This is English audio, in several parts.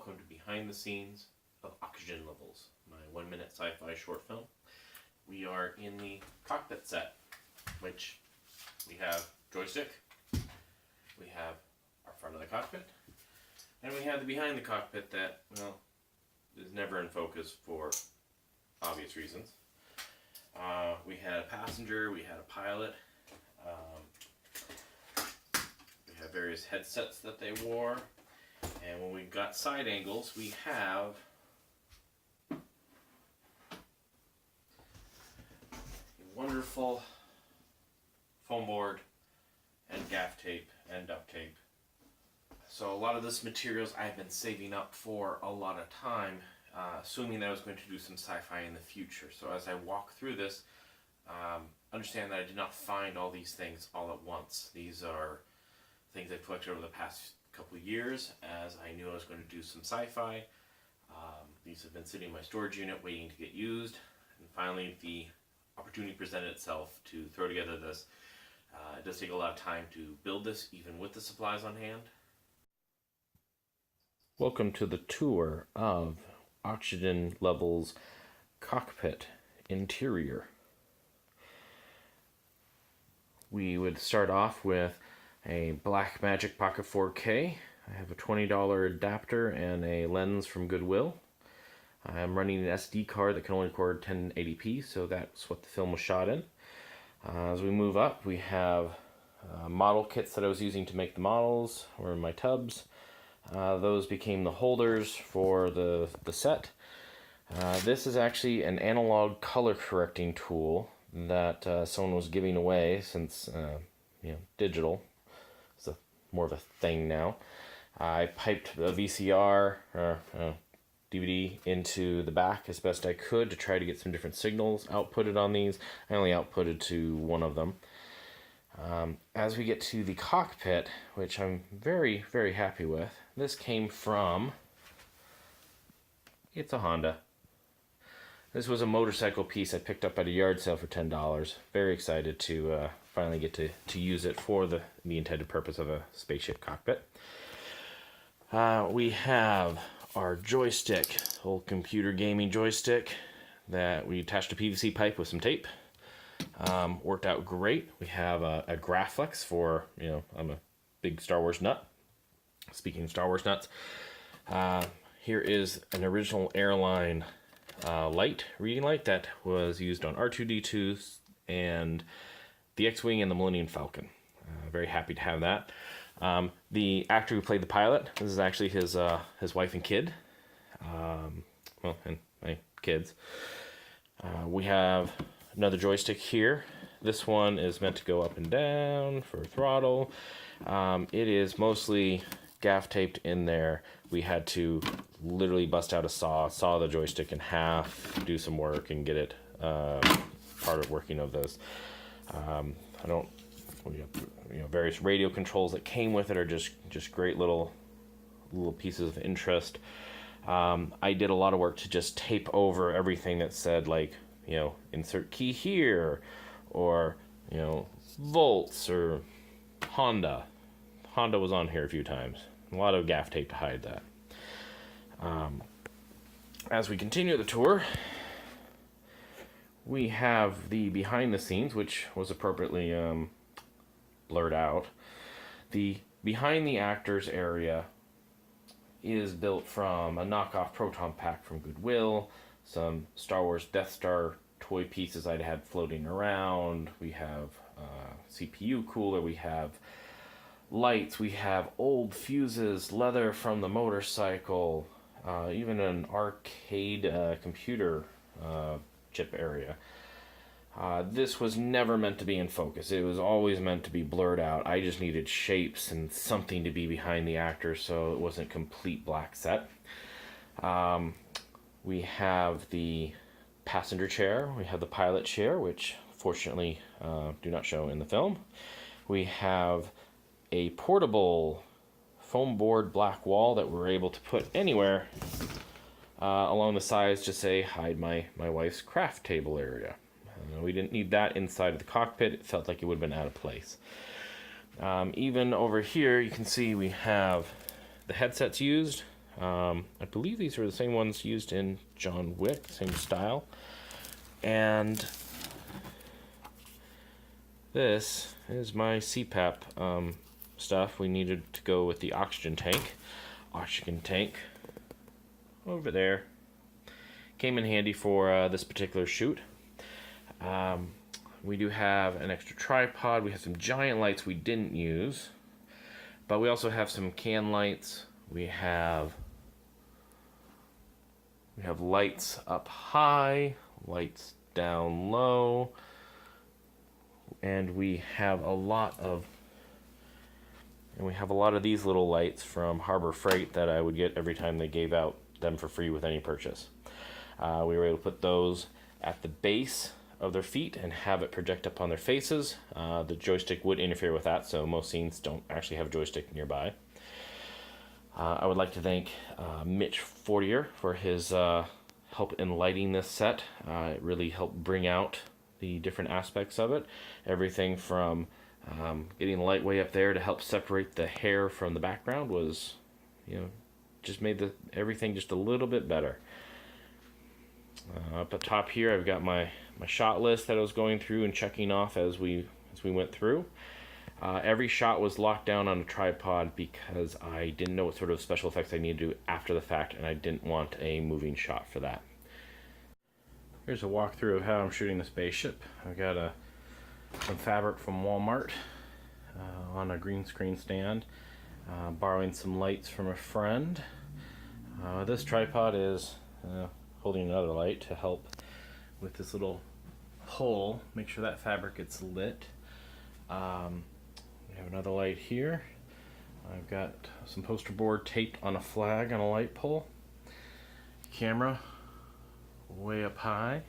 welcome to Behind the Scenes of Oxygen Levels, my 1-minute sci-fi short film. We are in the cockpit set, which we have joystick, we have our front of the cockpit, and we have the behind the cockpit that, well, is never in focus for obvious reasons. We had a passenger, we had a pilot, we have various headsets that they wore, and when we got side angles, we have a wonderful foam board and gaff tape and duct tape. So a lot of this materials I've been saving up for a lot of time, assuming that I was going to do some sci-fi in the future. So as I walk through this, understand that I did not find all these things all at once. These are things I've collected over the past couple of years as I knew I was going to do some sci-fi. These have been sitting in my storage unit waiting to get used, and finally the opportunity presented itself to throw together this. It does take a lot of time to build this, even with the supplies on hand. Welcome to the tour of Oxygen Levels cockpit interior. We would start off with a Blackmagic Pocket 4K. I have a $20 adapter and a lens from Goodwill. I'm running an SD card that can only record 1080p, so that's what the film was shot in. As we move up, we have model kits that I was using to make the models, or in my tubs. Those became the holders for the set. This is actually an analog color correcting tool that someone was giving away, since digital is more of a thing now. I piped a VCR or DVD into the back as best I could to try to get some different signals outputted on these. I only outputted to one of them. As we get to the cockpit, which I'm very, very happy with, this came from, it's a Honda. This was a motorcycle piece I picked up at a yard sale for $10. Very excited to finally get to use it for the intended purpose of a spaceship cockpit. We have our joystick, old computer gaming joystick that we attached a PVC pipe with some tape. Worked out great. We have a Graflex for, I'm a big Star Wars nut. Speaking of Star Wars nuts, here is an original airline reading light that was used on R2-D2 and the X-Wing and the Millennium Falcon. Very happy to have that. The actor who played the pilot, this is actually his wife and kid, and my kids. We have another joystick here. This one is meant to go up and down for throttle. It is mostly gaff taped in there. We had to literally bust out a saw the joystick in half, do some work, and get it part of working of this. Various radio controls that came with it are just great little pieces of interest. I did a lot of work to just tape over everything that said, like, insert key here, or volts, or Honda. Honda was on here a few times. A lot of gaff tape to hide that. As we continue the tour, we have the behind the scenes, which was appropriately blurred out. The behind the actors area is built from a knockoff proton pack from Goodwill, some Star Wars Death Star toy pieces I'd had floating around. We have CPU cooler, we have lights, we have old fuses, leather from the motorcycle, even an arcade computer chip area. This was never meant to be in focus. It was always meant to be blurred out. I just needed shapes and something to be behind the actors, so it wasn't complete black set. We have the passenger chair. We have the pilot chair, which fortunately do not show in the film. We have a portable foam board black wall that we're able to put anywhere along the sides to say hide my wife's craft table area. We didn't need that inside of the cockpit. It felt like it would have been out of place. Even over here, you can see we have the headsets used. I believe these are the same ones used in John Wick, same style. And this is my CPAP stuff. We needed to go with the oxygen tank. Oxygen tank over there. Came in handy for this particular shoot. We do have an extra tripod. We have some giant lights we didn't use. But we also have some can lights. We have lights up high, lights down low, and we have a lot of these little lights from Harbor Freight that I would get every time they gave out them for free with any purchase. We were able to put those at the base of their feet and have it project up on their faces. The joystick would interfere with that, so most scenes don't actually have a joystick nearby. I would like to thank Mitch Fortier for his help in lighting this set. It really helped bring out the different aspects of it. Everything from getting the light way up there to help separate the hair from the background was, just made everything just a little bit better. Up at top here, I've got my shot list that I was going through and checking off as we went through. Every shot was locked down on a tripod because I didn't know what sort of special effects I needed to do after the fact, and I didn't want a moving shot for that. Here's a walkthrough of how I'm shooting the spaceship. I've got some fabric from Walmart on a green screen stand, borrowing some lights from a friend. This tripod is holding another light to help with this little hole, make sure that fabric gets lit. We have another light here. I've got some poster board taped on a flag on a light pole. Camera way up high.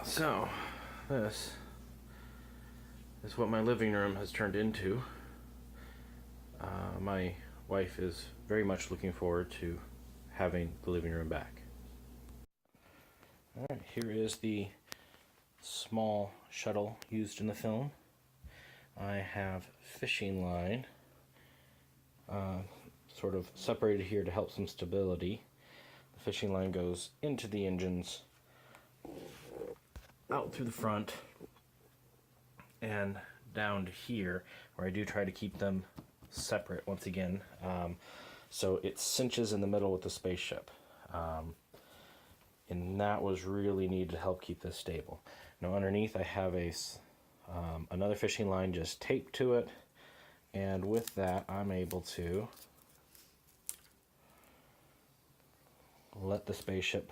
So this is what my living room has turned into. My wife is very much looking forward to having the living room back. Alright, here is the small shuttle used in the film. I have fishing line sort of separated here to help some stability. The fishing line goes into the engines, out through the front, and down to here, where I do try to keep them separate once again, so it cinches in the middle with the spaceship. And that was really needed to help keep this stable. Now underneath I have another fishing line just taped to it, and with that I'm able to let the spaceship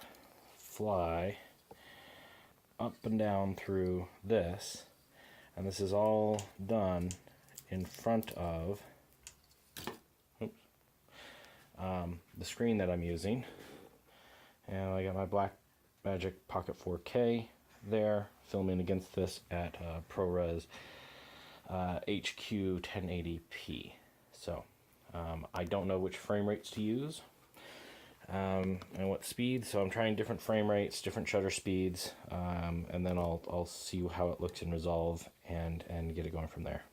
fly up and down through this, and this is all done in front of the screen that I'm using. And I got my Blackmagic Pocket 4K there, filming against this at ProRes HQ 1080p. So I don't know which frame rates to use and what speed, so I'm trying different frame rates, different shutter speeds, and then I'll see how it looks in Resolve and get it going from there.